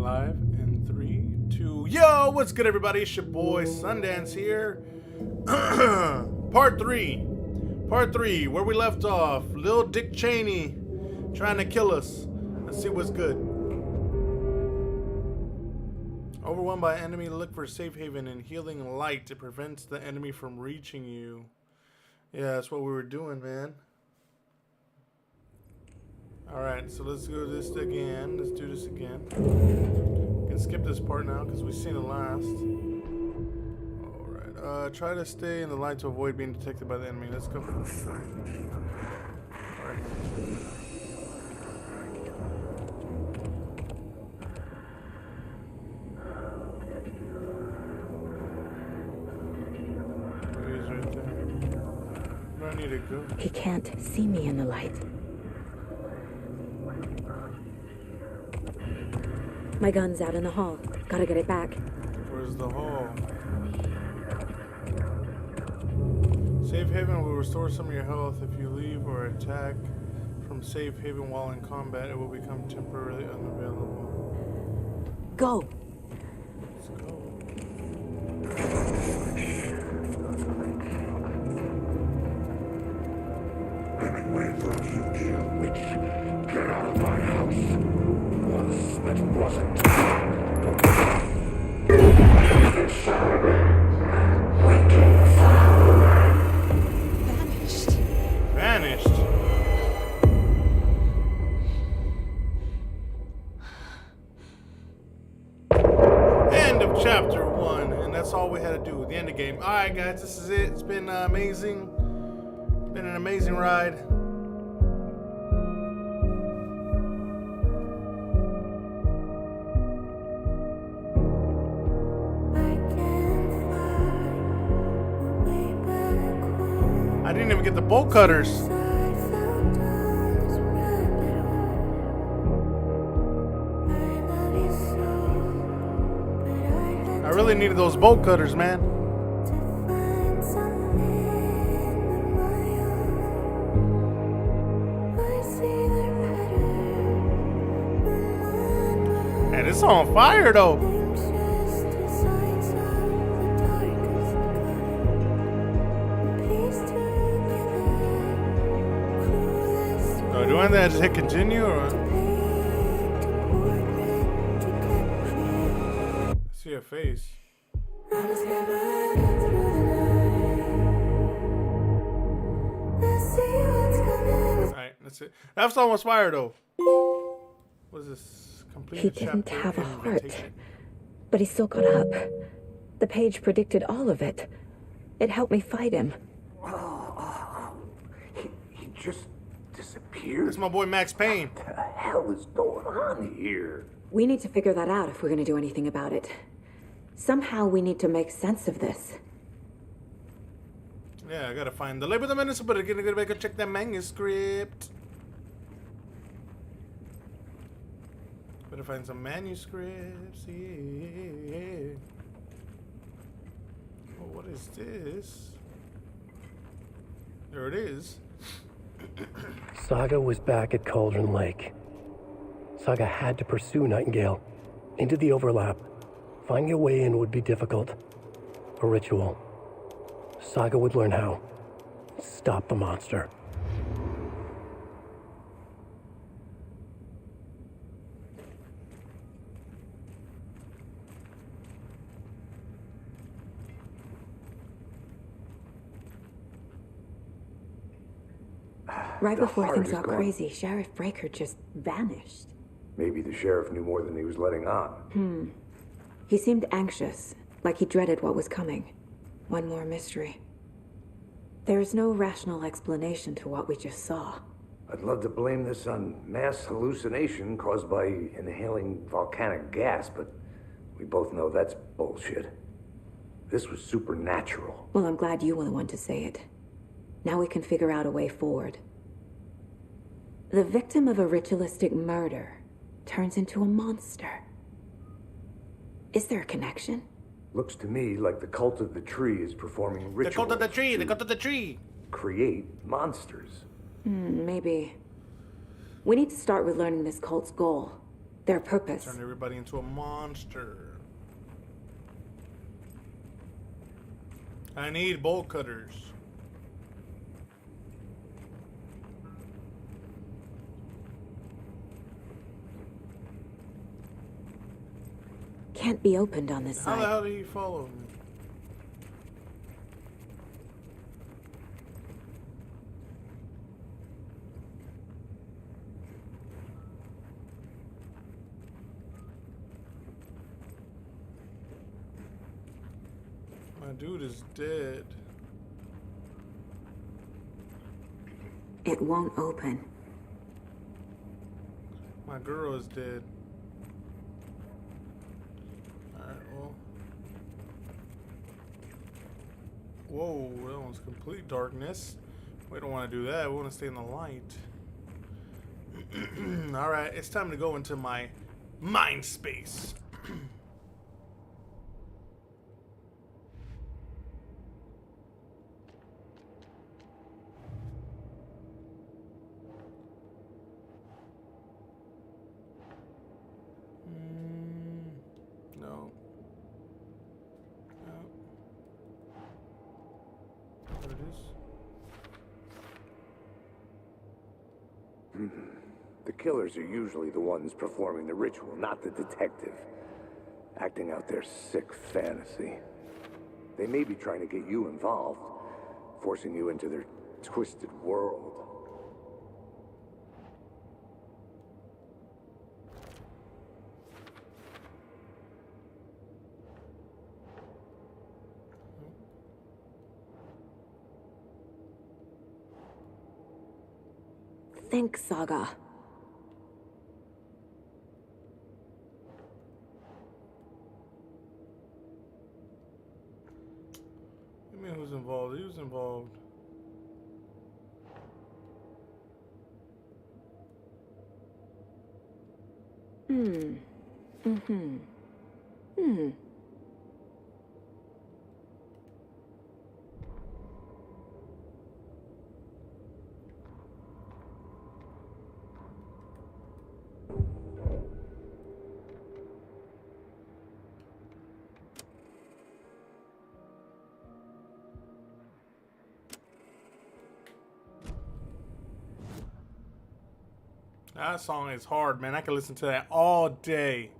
Live in 3, 2. Yo, what's good, everybody? It's your boy Sundance here. Part 3. Part 3, where we left off. Lil Dick Cheney trying to kill us. Let's see what's good. Overwhelmed by enemy, look for safe haven and healing light. It prevents the enemy from reaching you. Yeah, that's what we were doing, man. Alright, so let's do this again. Let's do this again. We can skip this part now because we've seen it last. Alright, try to stay in the light to avoid being detected by the enemy. Let's go. Alright. He's right there. Where do I need to go? He can't see me in the light. My gun's out in the hall. Gotta get it back. Where's the hall? Safe haven will restore some of your health. If you leave or attack from safe haven while in combat, it will become temporarily unavailable. Go! Let's go. I've been waiting for you, kill witch. Get out of my house. Once it wasn't. Vanished. End of chapter 1, and that's all we had to do. The end of the game. All right, guys, this is it. It's been amazing. It's been an amazing ride. I didn't even get the bolt cutters. I really needed those bolt cutters, man. And it's on fire, though. Do I just hit continue or? I see a face. Alright, that's it. That song was fire though. What is this? Complete He didn't have a heart, but he still got up. The page predicted all of it. It helped me fight him. He just disappeared. It's my boy Max Payne. What the hell is going on here? We need to figure that out if we're going to do anything about it. Somehow we need to make sense of this. Yeah, I gotta find the label of the minister, but I gotta check that manuscript. Better find some manuscripts. Yeah. Oh, what is this? There it is. Saga was back at Cauldron Lake. Saga had to pursue Nightingale into the overlap. Finding a way in would be difficult. A ritual. Saga would learn how. Stop the monster. Right The before heart things is got gone. crazy, Sheriff Breaker just vanished. Maybe the sheriff knew more than he was letting on. He seemed anxious, like he dreaded what was coming. One more mystery. There is no rational explanation to what we just saw. I'd love to blame this on mass hallucination caused by inhaling volcanic gas, but we both know that's bullshit. This was supernatural. Well, I'm glad you were the one to say it. Now we can figure out a way forward. The victim of a ritualistic murder turns into a monster. Is there a connection? Looks to me like the cult of the tree is performing rituals. The cult of the tree, the to cult of the tree. create monsters. Maybe. We need to start with learning this cult's goal. Their purpose. Turn everybody into a monster. I need bolt cutters. Can't be opened on this How the side. hell did he follow me? My dude is dead. It won't open. My girl is dead. Alright, well. Whoa, that one's complete darkness. We don't want to do that. We want to stay in the light. Alright, it's time to go into my mind space. No. No. There it is. The killers are usually the ones performing the ritual, not the detective. Acting out their sick fantasy. They may be trying to get you involved, forcing you into their twisted world. Think, Saga. You mean who's involved? He was involved. That song is hard, man. I can listen to that all day.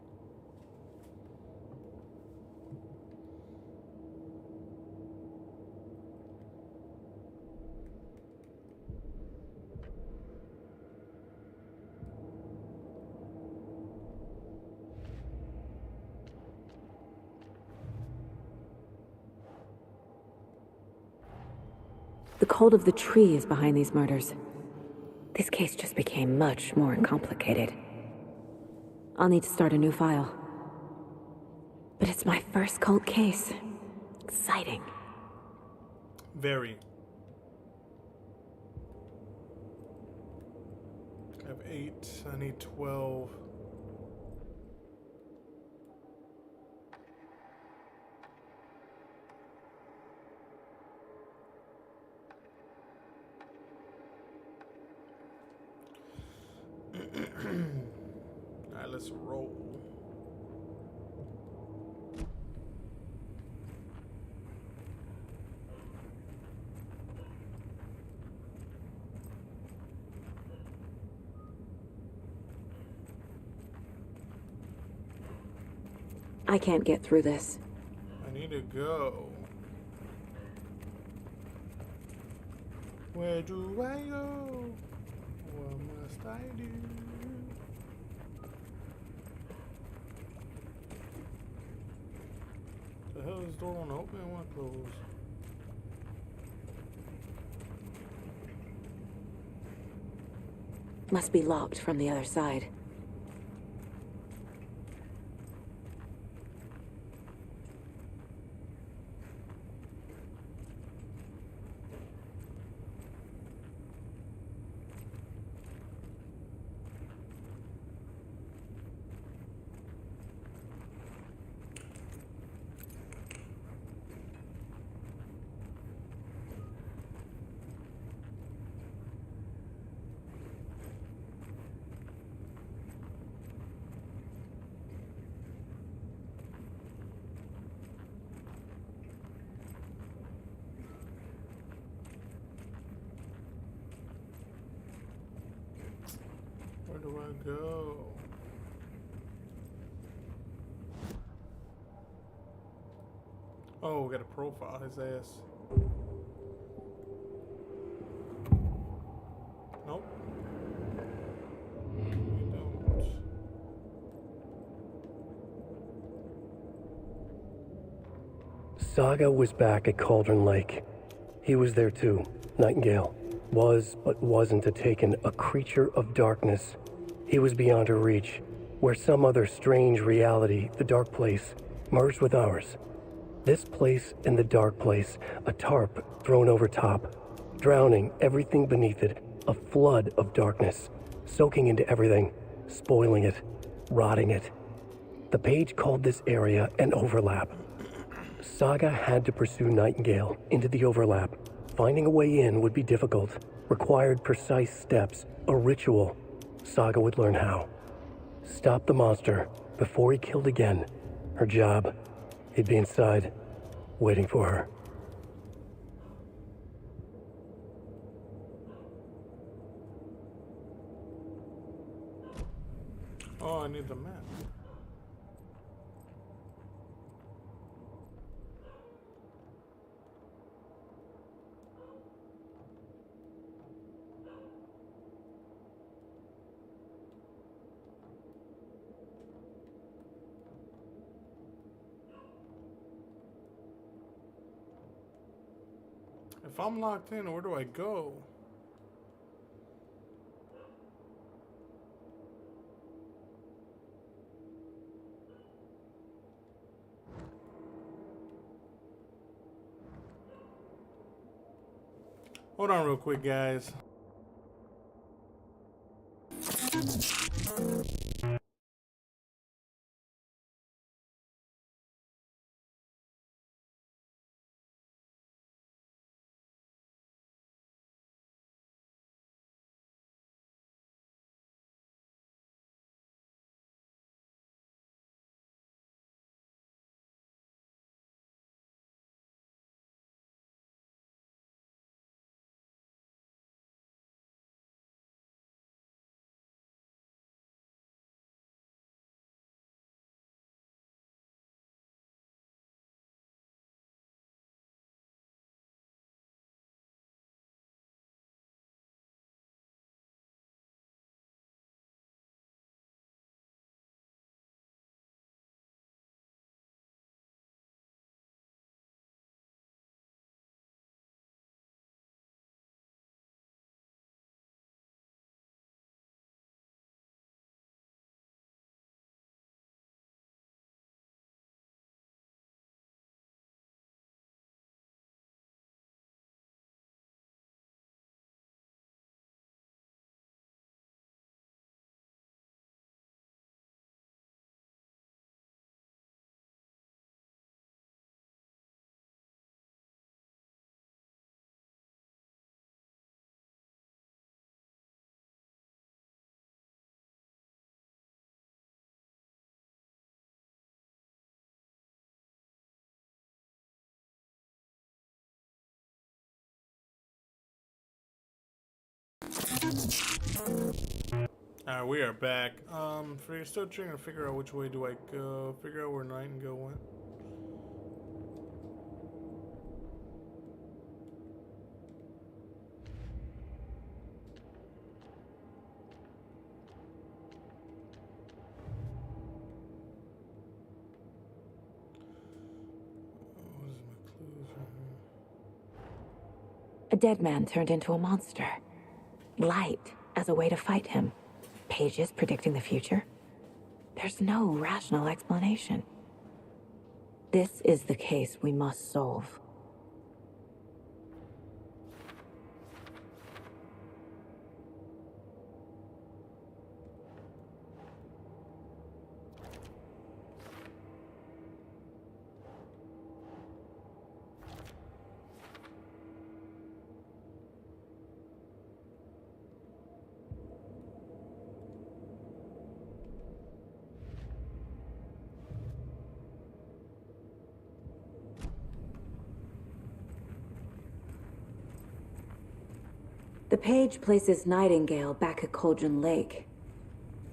The cult of the tree is behind these murders. This case just became much more complicated. I'll need to start a new file. But it's my first cult case. Exciting. Very. I have 8. I need 12. Alright, let's roll. I can't get through this. I need to go. Where do I go? What must I do? The hell is this door want to open and want to close? Must be locked from the other side. go? Oh, we got a profile. His ass. Nope. We don't. Saga was back at Cauldron Lake. He was there too. Nightingale was, but wasn't a Taken, a creature of darkness. He was beyond her reach, where some other strange reality, the dark place, merged with ours. This place and the dark place, a tarp thrown over top, drowning everything beneath it, a flood of darkness, soaking into everything, spoiling it, rotting it. The page called this area an overlap. Saga had to pursue Nightingale into the overlap. Finding a way in would be difficult, required precise steps, a ritual. Saga would learn how. Stop the monster before he killed again. Her job. He'd be inside, waiting for her. Oh, I need the map. If I'm locked in, where do I go? Hold on real quick, guys. Alright, we are back. Still trying to figure out which way do I go. Figure out where Nightingale went. What is my clues right here? A dead man turned into a monster. Light as a way to fight him. Pages predicting the future. There's no rational explanation. This is the case we must solve. The page places Nightingale back at Cauldron Lake.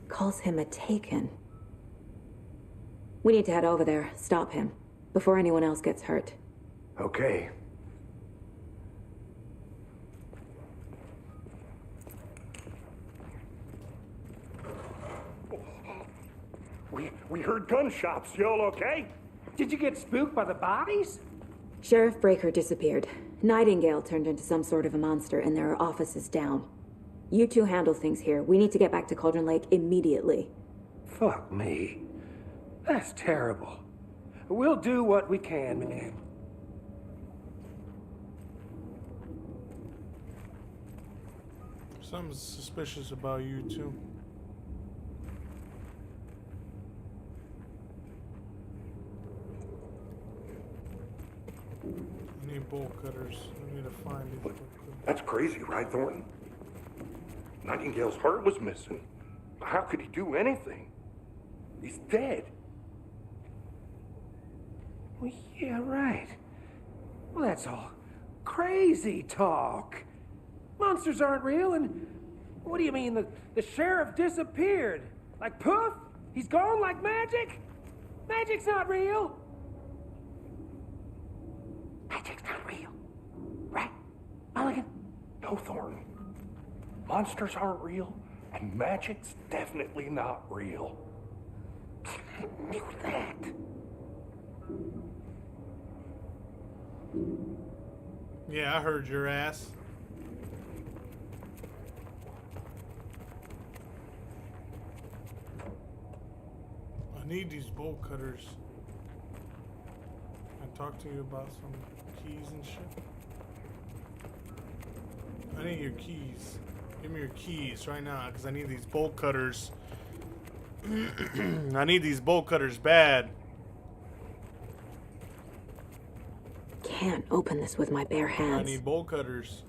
calls him a Taken. We need to head over there, stop him, before anyone else gets hurt. Okay. We heard gunshots. You all okay? Did you get spooked by the bodies? Sheriff Breaker disappeared. Nightingale turned into some sort of a monster, and there are offices down. You two handle things here. We need to get back to Cauldron Lake immediately. Fuck me. That's terrible. We'll do what we can, man. Something's suspicious about you two. I need bolt cutters. I need to find these bolt cutters. That's crazy, right, Thornton? Nightingale's heart was missing. How could he do anything? He's dead. Well, yeah, right. Well, that's all crazy talk. Monsters aren't real, and what do you mean the sheriff disappeared? Like poof? He's gone like magic? Magic's not real. Magic's not real. Right, Mulligan? No, Thornton. Monsters aren't real, and magic's definitely not real. I knew that. Yeah, I heard your ass. I need these bolt cutters. Can I talk to you about some keys and shit? I need your keys. Give me your keys right now, because I need these bolt cutters. I need these bolt cutters bad. Can't open this with my bare I hands. need bolt cutters.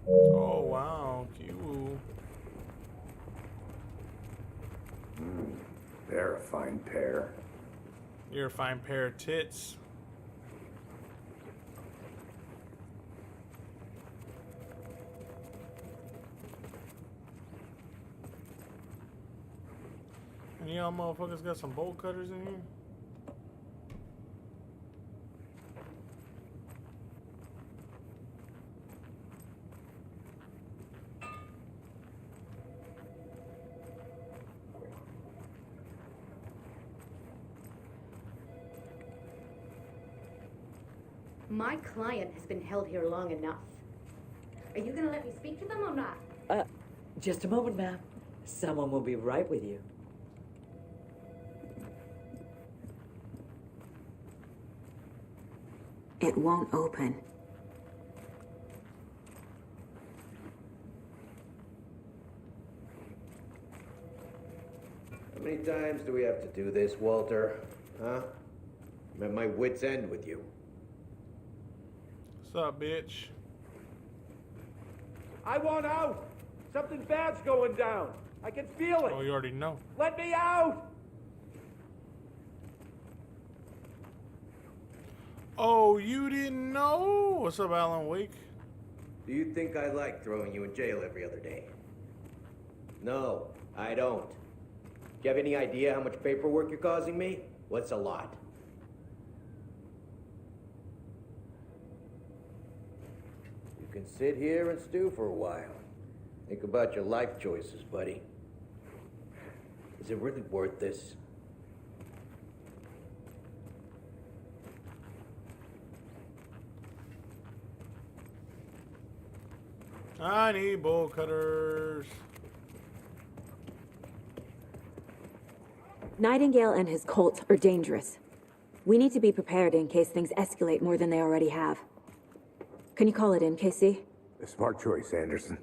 Oh wow, cute. They're a fine pair. You're a fine pair of tits. And y'all motherfuckers got some bolt cutters in here? My client has been held here long enough. Are you gonna let me speak to them or not? Just a moment, ma'am. Someone will be right with you. It won't open. How many times do we have to do this, Walter? Huh? I'm at my wit's end with you. What's up, bitch? I want out. Something bad's going down. I can feel it. Oh, you already know. Let me out. Oh, you didn't know? What's up, Alan Wake? Do you think I like throwing you in jail every other day? No, I don't. Do you have any idea how much paperwork you're causing me? What's a lot? You can sit here and stew for a while. Think about your life choices, buddy. Is it really worth this? I need bolt cutters. Nightingale and his cult are dangerous. We need to be prepared in case things escalate more than they already have. Can you call it in, Casey? A smart choice, Anderson.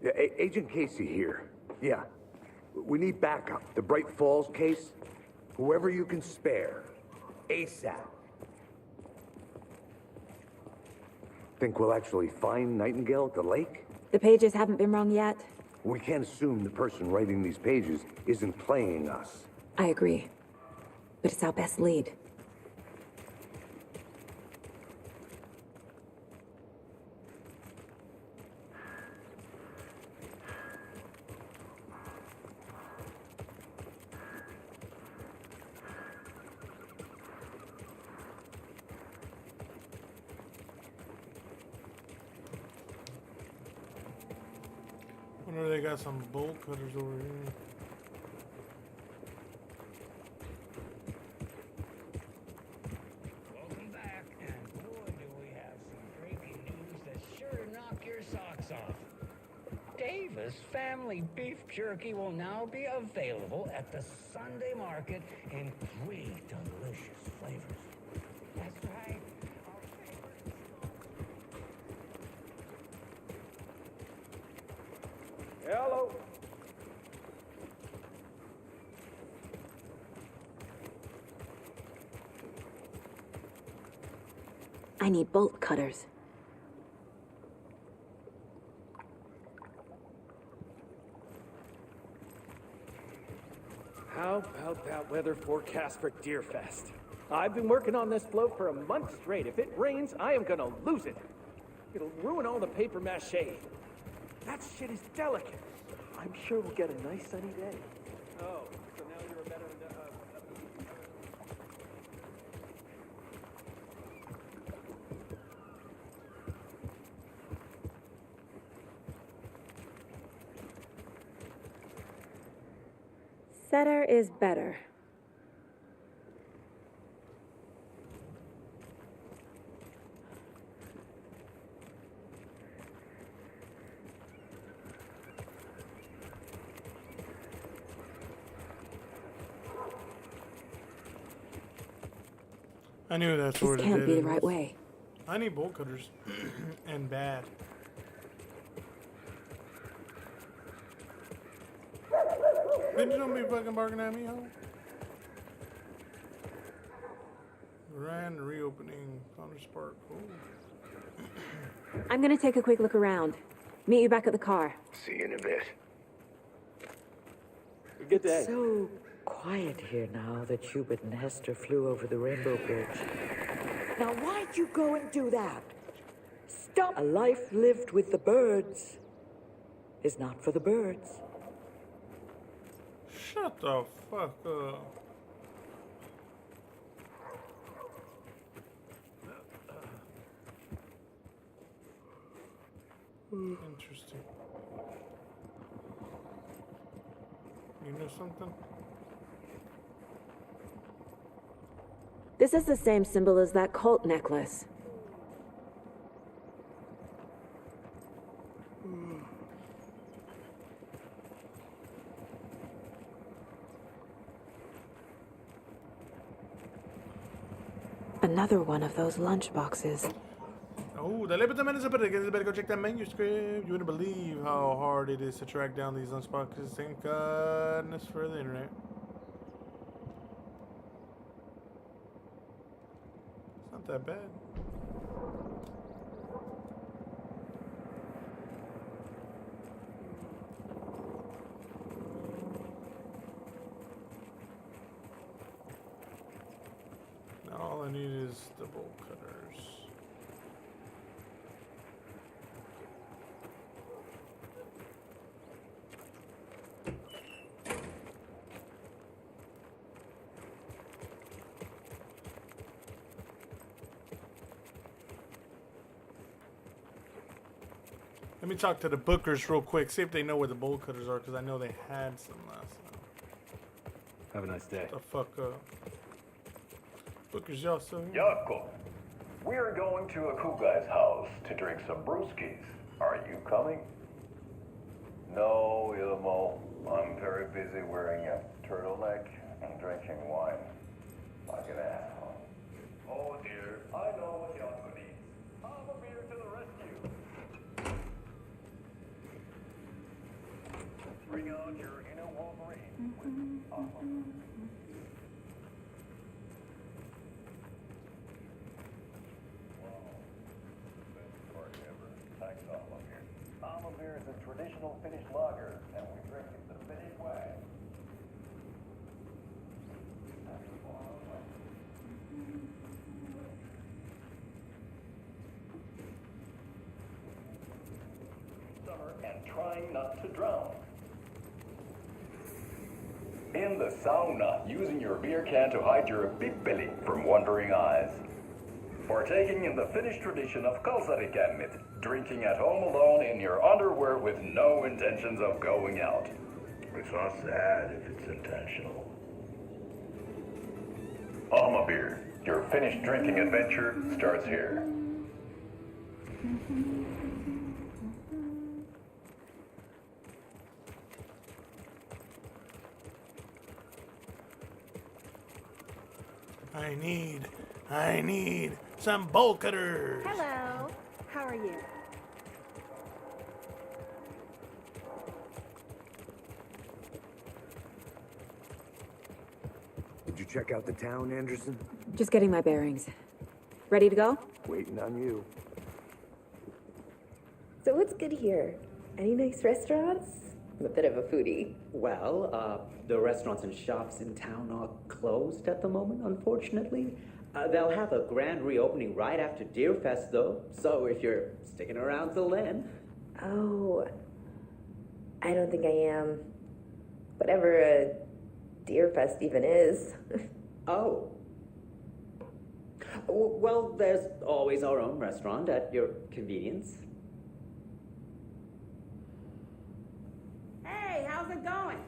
Yeah, Agent Casey here. Yeah. We need backup. The Bright Falls case. Whoever you can spare. ASAP. Think we'll actually find Nightingale at the lake? The pages haven't been rung yet. We can't assume the person writing these pages isn't playing us. I agree. But it's our best lead. Wonder they got some bolt cutters over here. Welcome back, and boy do we have some breaking news that's sure to knock your socks off. Davis Family Beef Jerky will now be available at the Sunday market in 3 delicious flavors. That's right. Hello. I need bolt cutters. How about that weather forecast for Deerfest? I've been working on this float for a month straight. If it rains, I am gonna lose it. It'll ruin all the paper mache. That shit is delicate. I'm sure we'll get a nice sunny day. Oh, so now you're a better... Better is better. I knew that's This where it can't be the is. right way. I need bolt cutters. And bad. Bitch, don't be fucking barking at me, ho. Grand reopening. Counter spark. I'm gonna take a quick look around. Meet you back at the car. See you in a bit. Good day. It's so quiet here now that Hubert and Hester flew over the Rainbow Bridge. Now why'd you go and do that? Stop! A life lived with the birds is not for the birds. Shut the fuck up. Interesting. You know something? This is the same symbol as that cult necklace. Another one of those lunch boxes. Oh, dale put the minutes up. You better go check that manuscript. You wouldn't believe how hard it is to track down these lunch boxes. Thank goodness for the internet. It's not that bad. Now all I need is the bolt cutters. Let me talk to the bookers real quick, see if they know where the bolt cutters are, because I know they had some last time. Have a nice day. The fuck up. Bookers, y'all still here? Yako, we're going to a cool guy's house to drink some brewskis. Are you coming? No, Ilmo. I'm very busy wearing a turtleneck and drinking wine. Like an asshole. Oh dear, I know what Yako needs. I'm a beer to the rescue. Bring out your inner Wolverine with Aquaman. Best party ever. Thanks, Alma Beer. Alma Beer is a traditional Finnish lager trying not to drown. In the sauna, using your beer can to hide your big belly from wandering eyes. Partaking in the Finnish tradition of kalsarikämmit, drinking at home alone in your underwear with no intentions of going out. It's not sad if it's intentional. Beer, your Finnish drinking adventure starts here. I need some bolt cutters. Hello. How are you? Did you check out the town, Anderson? Just getting my bearings. Ready to go? Waiting on you. So what's good here? Any nice restaurants? I'm a bit of a foodie. Well, the restaurants and shops in town are closed at the moment, unfortunately. They'll have a grand reopening right after Deerfest, though. So if you're sticking around till then. Oh, I don't think I am. Whatever a Deerfest even is. Oh. Well, there's always our own restaurant at your convenience. Hey, how's it going?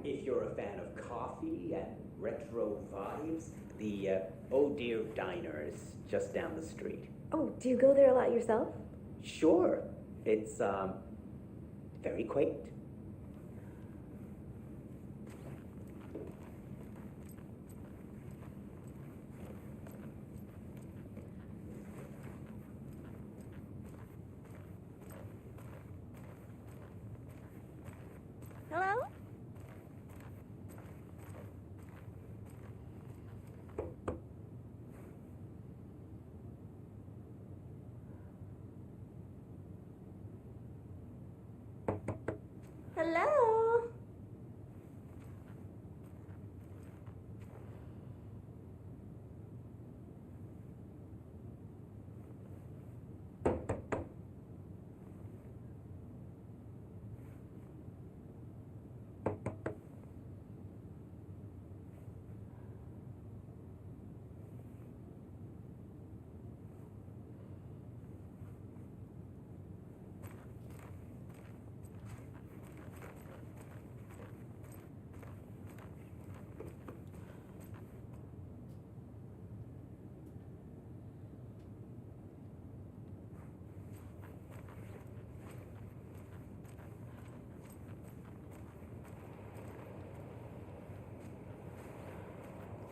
If you're a fan of coffee and retro vibes, the Oh Dear Diner is just down the street. Oh, do you go there a lot yourself? Sure. It's, very quaint. Hello? Hello?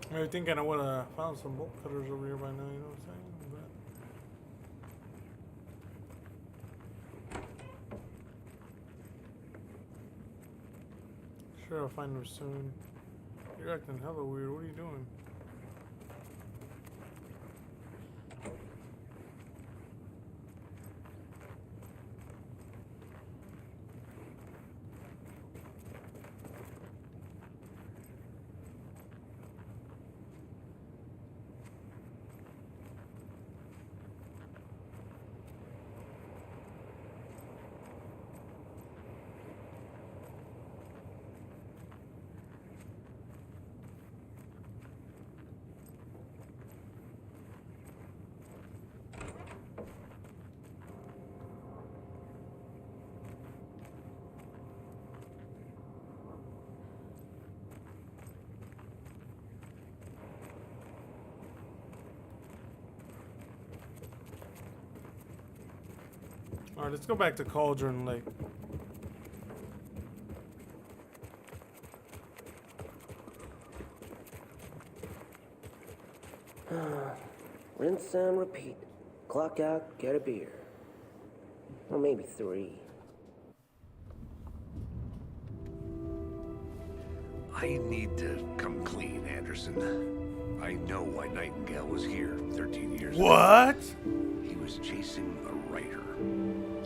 I was thinking I would have found some bolt cutters over here by now, you know what I'm saying? But sure, I'll find them soon. You're acting hella weird. What are you doing? Alright, let's go back to Cauldron Lake. Rinse and repeat. Clock out, get a beer. Or maybe 3. I need to come clean, Anderson. I know why Nightingale was here 13 years ago. What? He was chasing a writer,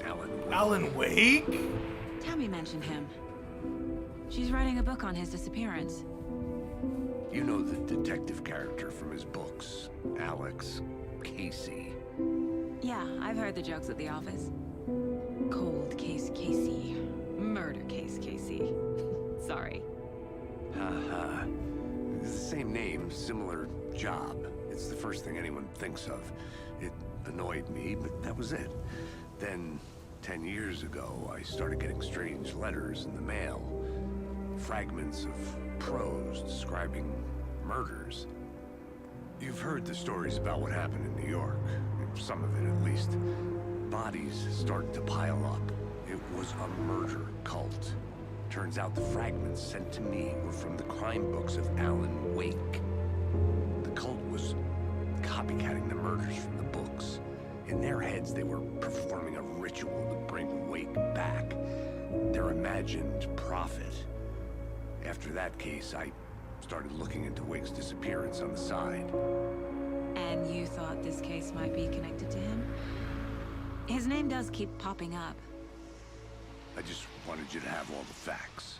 Alan Wake. Alan Wake? Tammy mentioned him. She's writing a book on his disappearance. You know the detective character from his books, Alex, Casey. Yeah, I've heard the jokes at the office. Cold case Casey. Murder case Casey. Sorry. Haha. It's the same name, similar job. It's the first thing anyone thinks of. It annoyed me, but that was it. Then, 10 years ago, I started getting strange letters in the mail. Fragments of prose describing murders. You've heard the stories about what happened in New York. Some of it, at least. Bodies start to pile up. It was a murder cult. Turns out the fragments sent to me were from the crime books of Alan Wake. The cult was copycatting the murders from the books. In their heads, they were performing a ritual to bring Wake back. Their imagined prophet. After that case, I started looking into Wake's disappearance on the side. And you thought this case might be connected to him? His name does keep popping up. I just wanted you to have all the facts.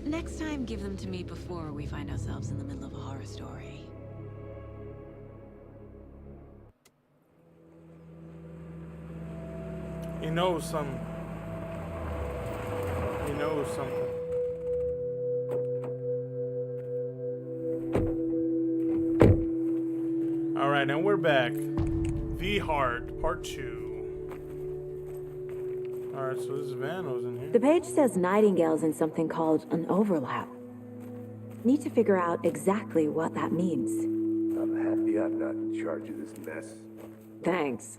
Next time, give them to me before we find ourselves in the middle of a horror story. He knows something. He knows something. Alright, and we're back. The Heart, Part 2. Alright, so this is Vano's in here. The page says Nightingale's in something called an overlap. Need to figure out exactly what that means. I'm happy I'm not in charge of this mess. Thanks.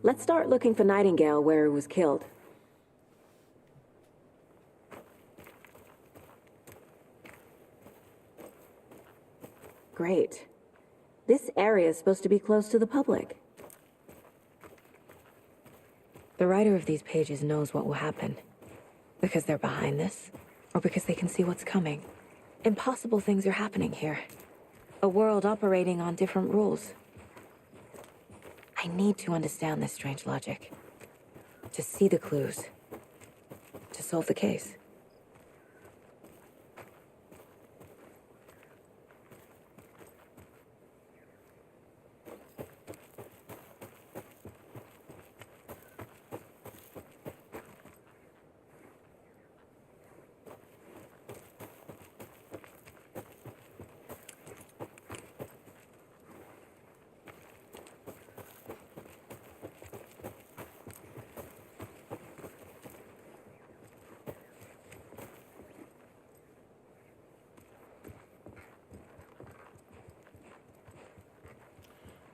Let's start looking for Nightingale where he was killed. Great. This area is supposed to be close to the public. The writer of these pages knows what will happen. Because they're behind this, or because they can see what's coming. Impossible things are happening here. A world operating on different rules. I need to understand this strange logic. To see the clues. To solve the case.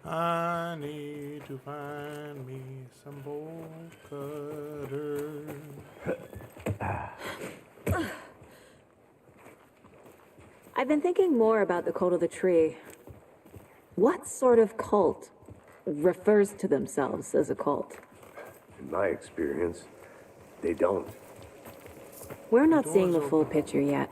I need to find me some bolt cutters. I've been thinking more about the cult of the tree. What sort of cult refers to themselves as a cult? In my experience, they don't. We're not seeing the full picture yet.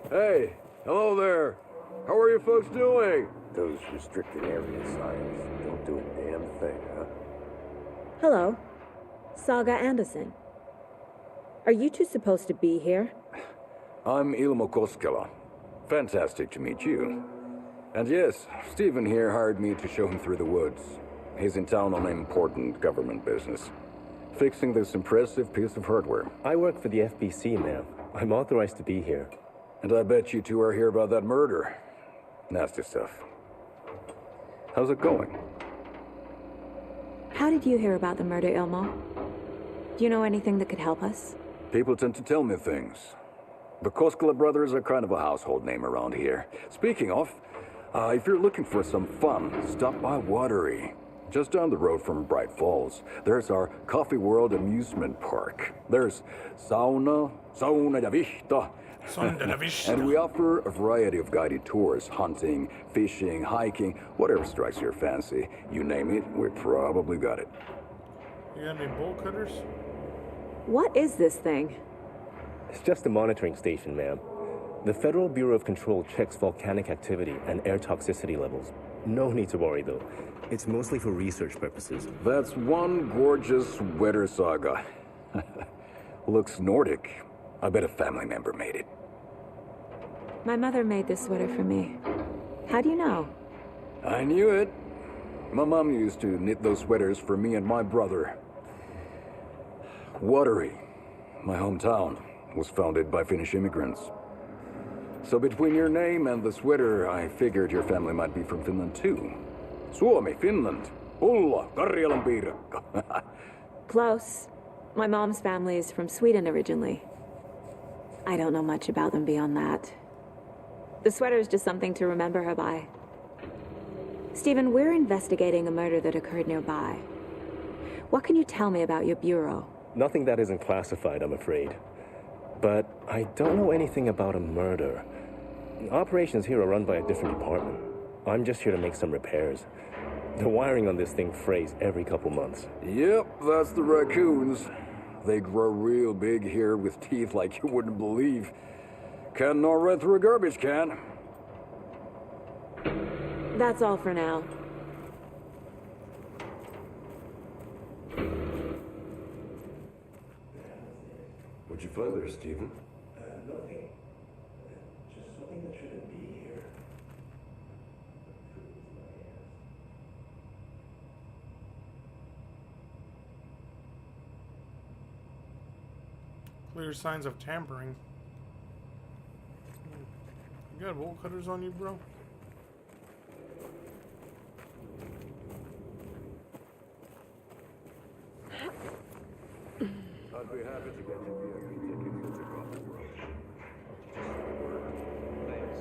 Hey, hello there. How are you folks doing? Those restricted area signs don't do a damn thing, huh? Hello. Saga Anderson. Are you two supposed to be here? I'm Ilmo Koskela. Fantastic to meet you. And yes, Stephen here hired me to show him through the woods. He's in town on important government business. Fixing this impressive piece of hardware. I work for the FBC, ma'am. I'm authorized to be here. And I bet you two are here about that murder. Nasty stuff. How's it going? How did you hear about the murder, Ilmo? Do you know anything that could help us? People tend to tell me things. The Koskela brothers are kind of a household name around here. Speaking of, if you're looking for some fun, stop by Watery. Just down the road from Bright Falls, there's our Coffee World amusement park. There's sauna de vista. And we offer a variety of guided tours, hunting, fishing, hiking, whatever strikes your fancy. You name it, we probably got it. You got any bolt cutters? What is this thing? It's just a monitoring station, ma'am. The Federal Bureau of Control checks volcanic activity and air toxicity levels. No need to worry, though. It's mostly for research purposes. That's one gorgeous weather saga. Looks Nordic. I bet a family member made it. My mother made this sweater for me. How do you know? I knew it. My mom used to knit those sweaters for me and my brother. Watery, my hometown, was founded by Finnish immigrants. So between your name and the sweater, I figured your family might be from Finland too. Suomi, Finland. Ulla, Karjalan piirakka. Close. My mom's family is from Sweden originally. I don't know much about them beyond that. The sweater is just something to remember her by. Stephen, we're investigating a murder that occurred nearby. What can you tell me about your bureau? Nothing that isn't classified, I'm afraid. But I don't know anything about a murder. Operations here are run by a different department. I'm just here to make some repairs. The wiring on this thing frays every couple months. Yep, that's the raccoons. They grow real big here with teeth like you wouldn't believe. Can't gnaw right through a garbage can. That's all for now. What'd you find there, Stephen? Nothing. Just something that shouldn't be here. Clear signs of tampering. You got bolt cutters on you, bro? I'd be happy to get you VIP tickets to the coffee room. Thanks.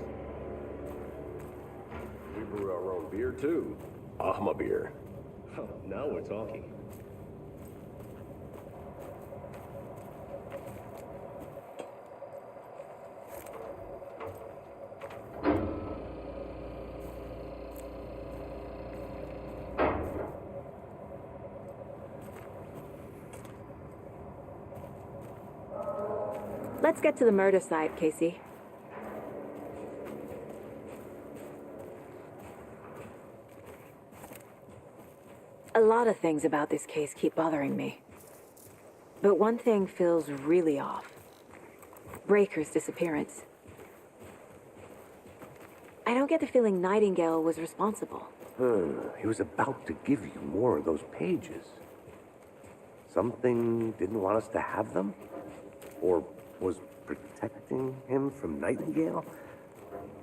We brew our own beer too. Ahma beer. Oh, now we're talking. Let's get to the murder site, Casey. A lot of things about this case keep bothering me. But one thing feels really off. Breaker's disappearance. I don't get the feeling Nightingale was responsible. He was about to give you more of those pages. Something didn't want us to have them? Or was protecting him from Nightingale?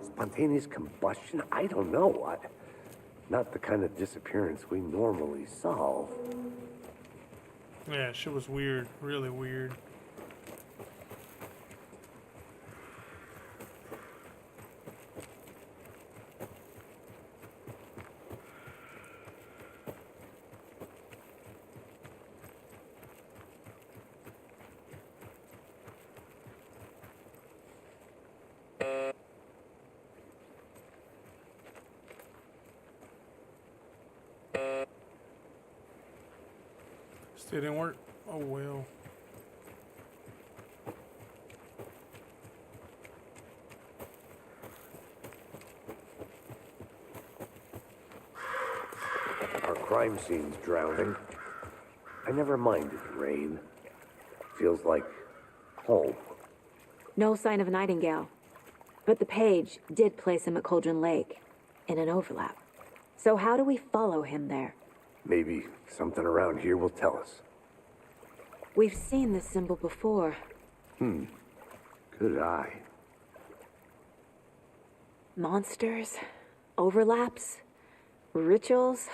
Spontaneous combustion? I don't know. Not the kind of disappearance we normally solve. Yeah, shit was weird. Really weird. Still didn't work? Oh well. Our crime scene's drowning. I never minded rain. Feels like home. No sign of Nightingale. But the page did place him at Cauldron Lake, in an overlap. So how do we follow him there? Maybe something around here will tell us. We've seen this symbol before. Good eye. Monsters, overlaps, rituals.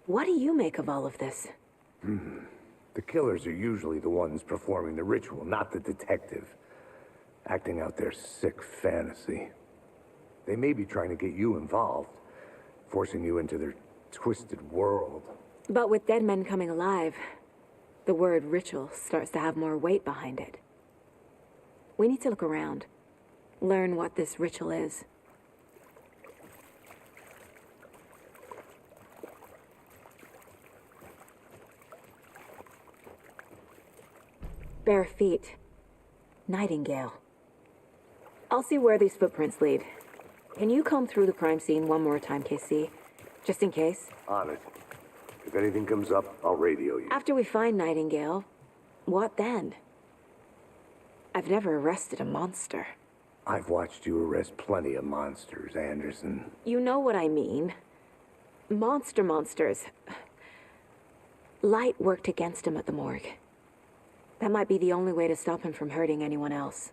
What do you make of all of this? The killers are usually the ones performing the ritual, not the detective. Acting out their sick fantasy. They may be trying to get you involved, forcing you into their twisted world. But with dead men coming alive, the word ritual starts to have more weight behind it. We need to look around, learn what this ritual is. Bare feet. Nightingale. I'll see where these footprints lead. Can you comb through the crime scene one more time, KC? Just in case? On it. If anything comes up, I'll radio you. After we find Nightingale, what then? I've never arrested a monster. I've watched you arrest plenty of monsters, Anderson. You know what I mean. Monsters. Light worked against him at the morgue. That might be the only way to stop him from hurting anyone else.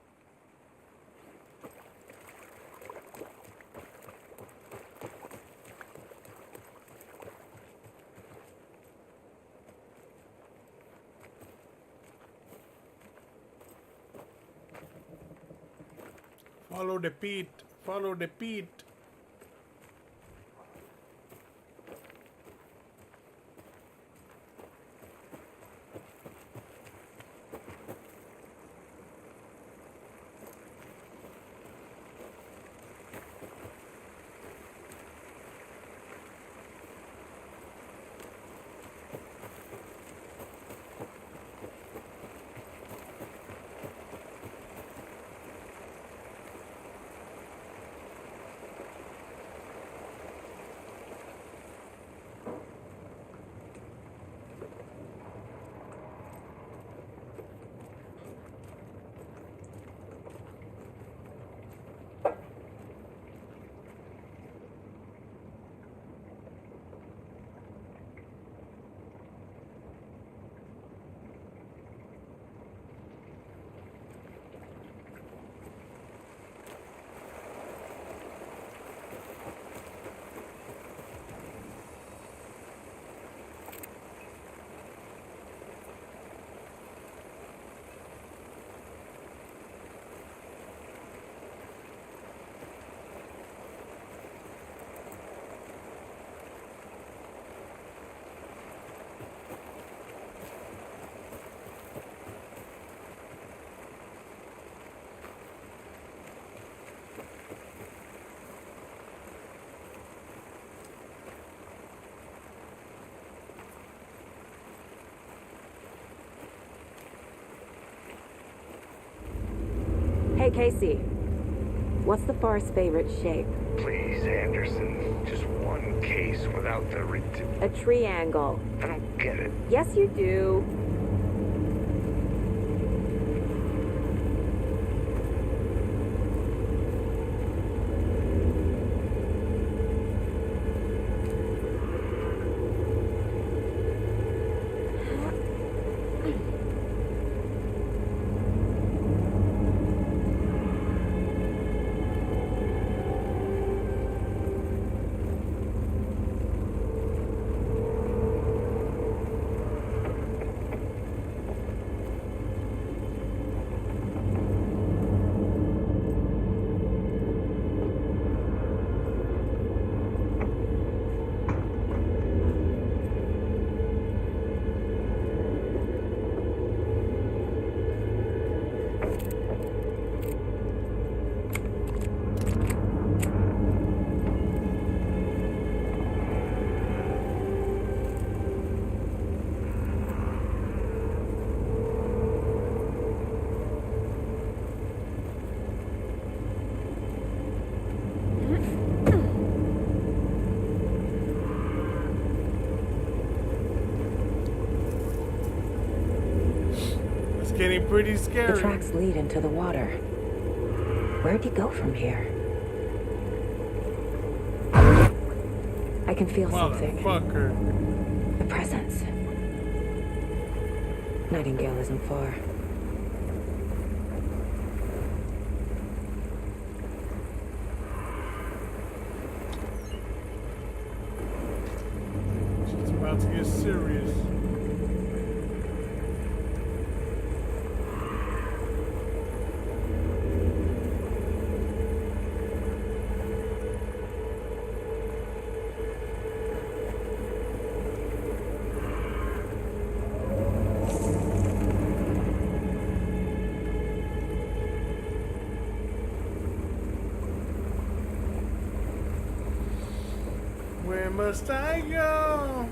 Follow the Pete. Follow the Pete. Hey, Casey. What's the far's favorite shape? Please, Anderson. Just one case without the A triangle. I don't get it. Yes, you do. Getting pretty scary. The tracks lead into the water. Where'd he go from here? I can feel something. Motherfucker. A presence. Nightingale isn't far. It's about to get serious. Where must I go?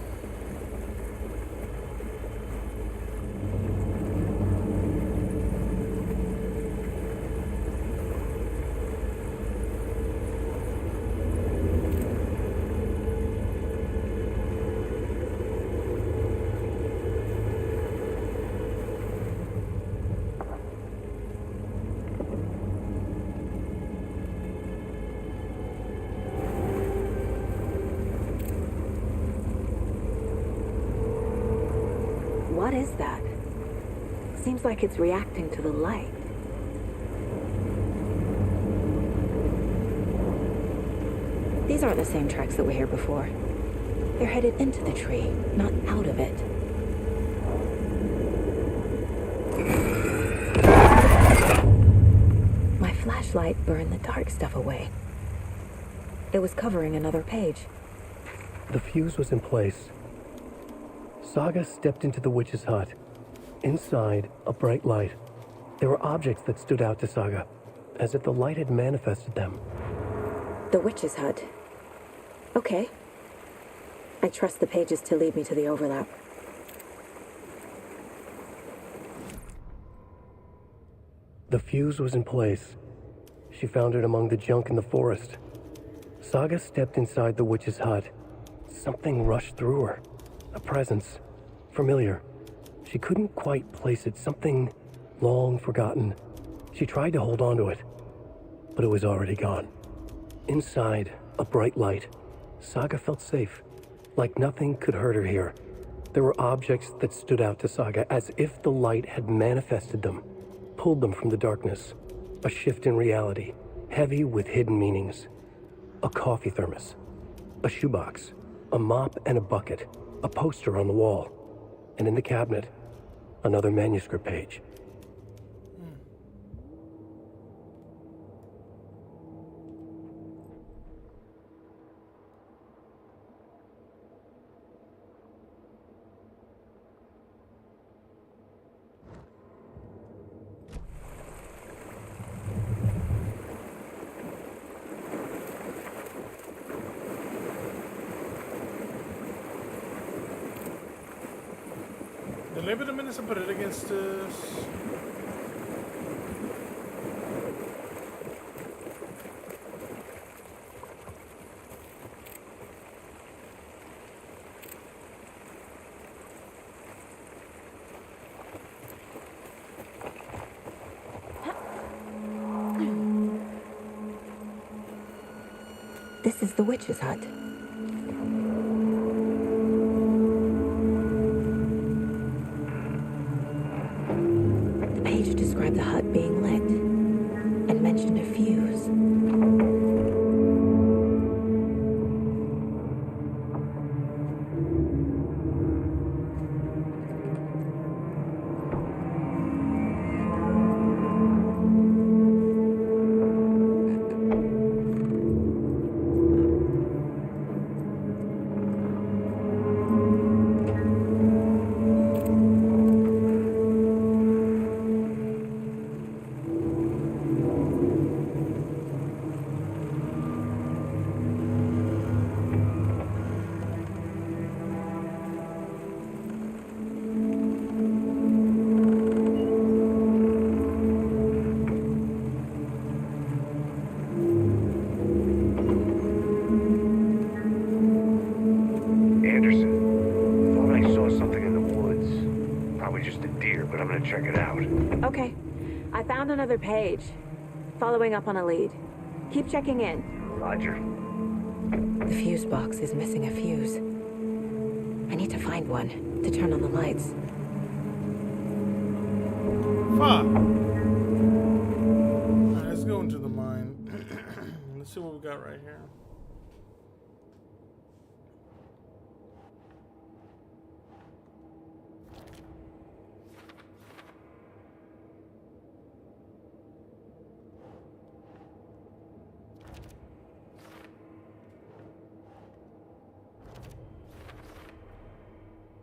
What is that? Seems like it's reacting to the light. These aren't the same tracks that were here before. They're headed into the tree, not out of it. My flashlight burned the dark stuff away. It was covering another page. The fuse was in place. Saga stepped into the witch's hut. Inside, a bright light. There were objects that stood out to Saga, as if the light had manifested them. The witch's hut. Okay. I trust the pages to lead me to the overlap. The fuse was in place. She found it among the junk in the forest. Saga stepped inside the witch's hut. Something rushed through her. A presence. Familiar. She couldn't quite place it. Something long forgotten. She tried to hold on to it, but it was already gone. Inside, a bright light. Saga felt safe, like nothing could hurt her here. There were objects that stood out to Saga as if the light had manifested them, pulled them from the darkness. A shift in reality, heavy with hidden meanings. A coffee thermos, a shoebox, a mop and a bucket, a poster on the wall, and in the cabinet, another manuscript page. Leave it a minute and put it against this. This is the witch's hut. The page described the hut being lit and mentioned a fuse. Check it out. Okay. I found another page. Following up on a lead. Keep checking in. Roger. The fuse box is missing a fuse. I need to find one to turn on the lights. Fuck. Alright, let's go into the mine. Let's see what we got right here.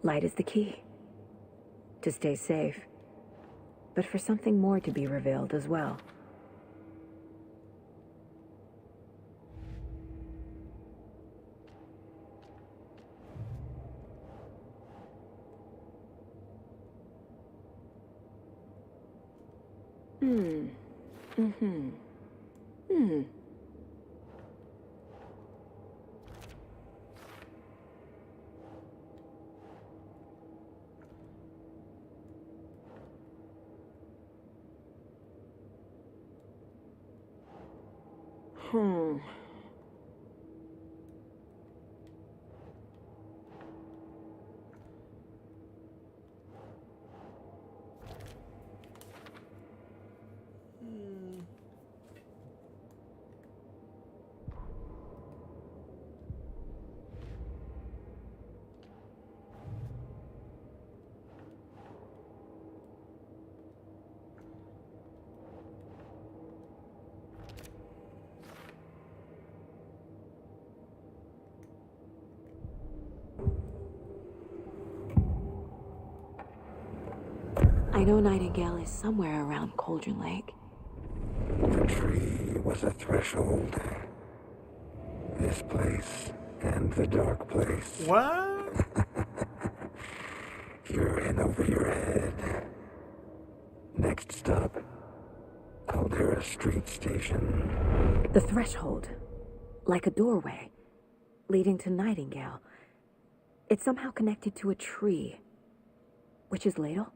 Light is the key. To stay safe. But for something more to be revealed as well. I know Nightingale is somewhere around Cauldron Lake. The tree was a threshold. This place and the dark place. What? You're in over your head. Next stop, Caldera Street Station. The threshold. Like a doorway. Leading to Nightingale. It's somehow connected to a tree. Witch's Ladle?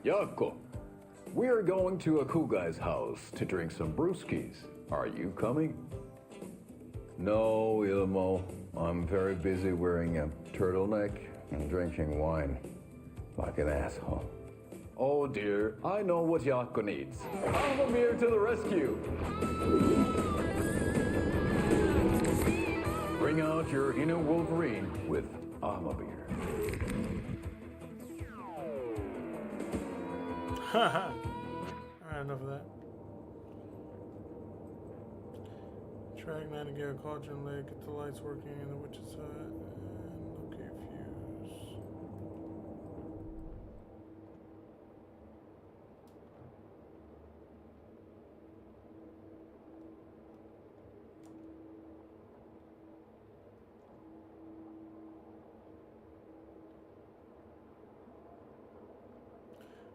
Yako, we're going to a cool guy's house to drink some brewskis. Are you coming? No, Ilmo. I'm very busy wearing a turtleneck and drinking wine. Like an asshole. Oh dear, I know what Yako needs. Avamir to the rescue! Bring out your inner Wolverine with Avamir. Haha. Alright, enough of that. Track Nightingale, Cauldron Lake, get the lights working in the witch's hut, and locate fuse.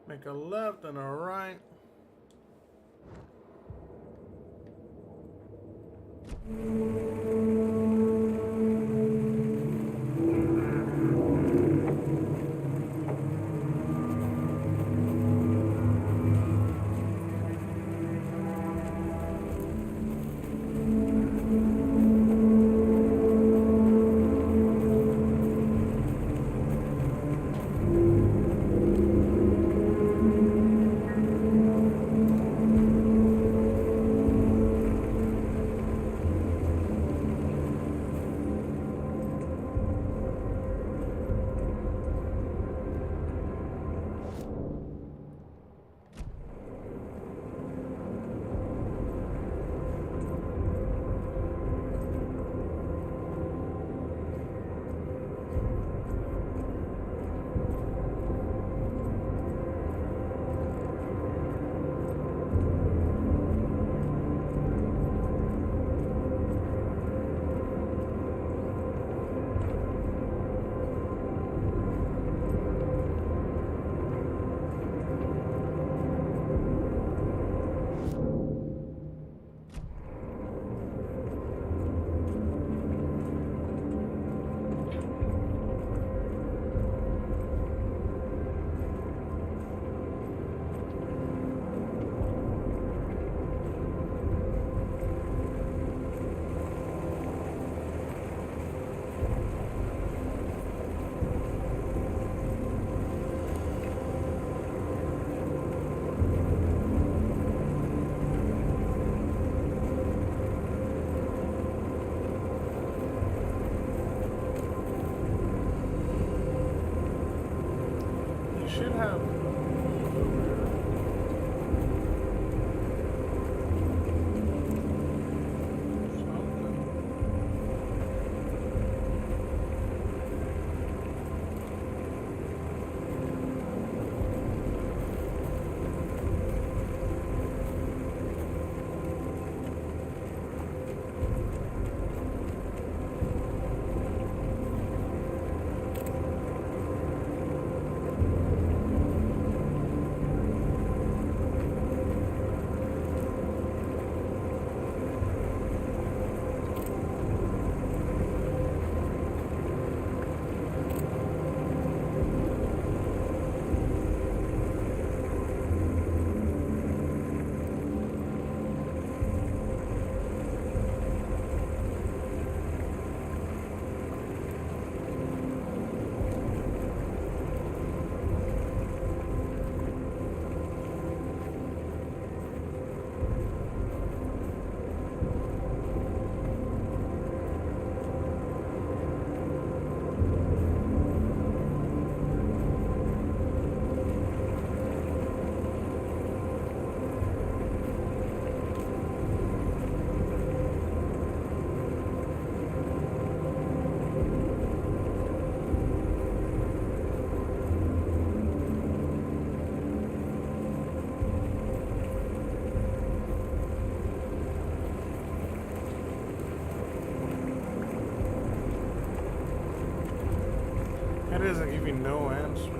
Make a left and a right. Should have Leaving no answers.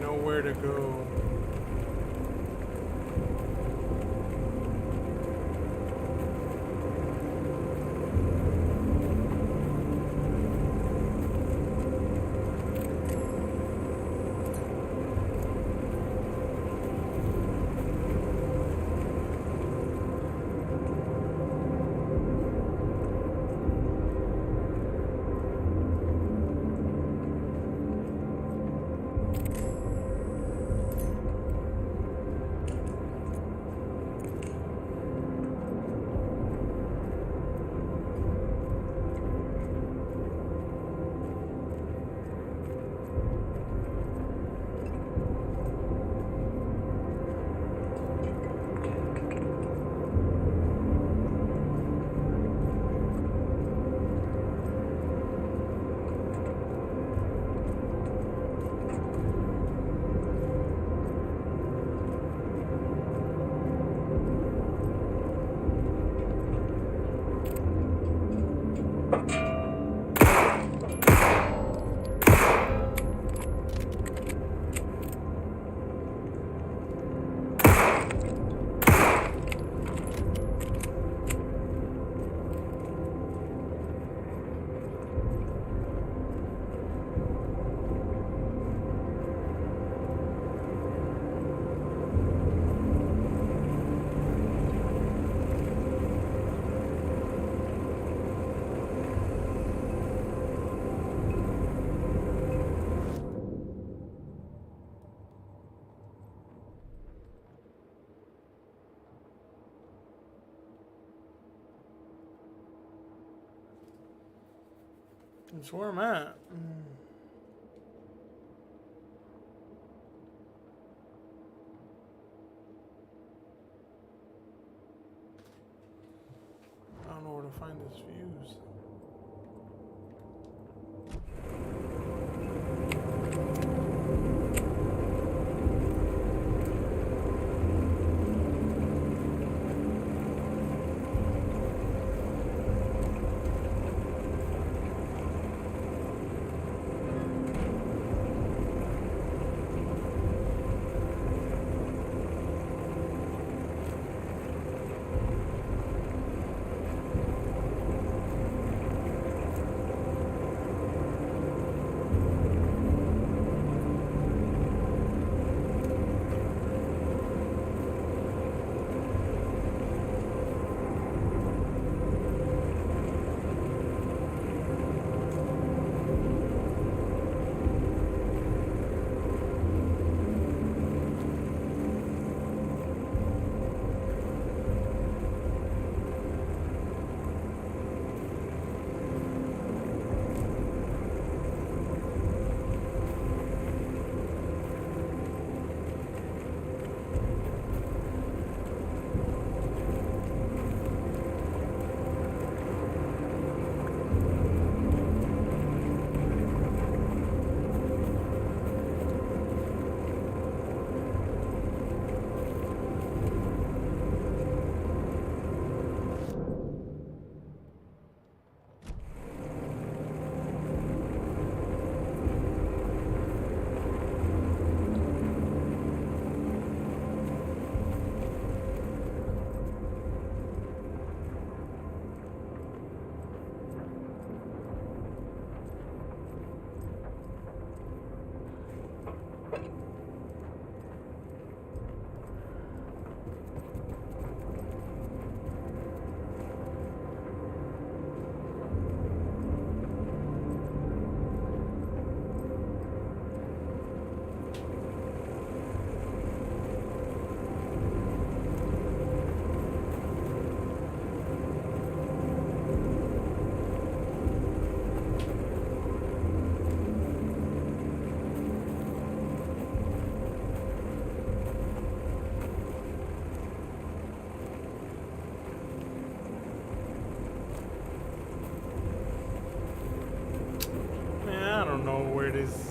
Nowhere to go. That's where I'm at. I don't know where to find this fuse.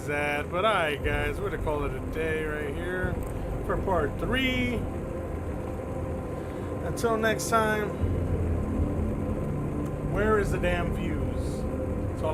That, but alright guys, we're gonna call it a day right here for part 3. Until next time, where is the damn view?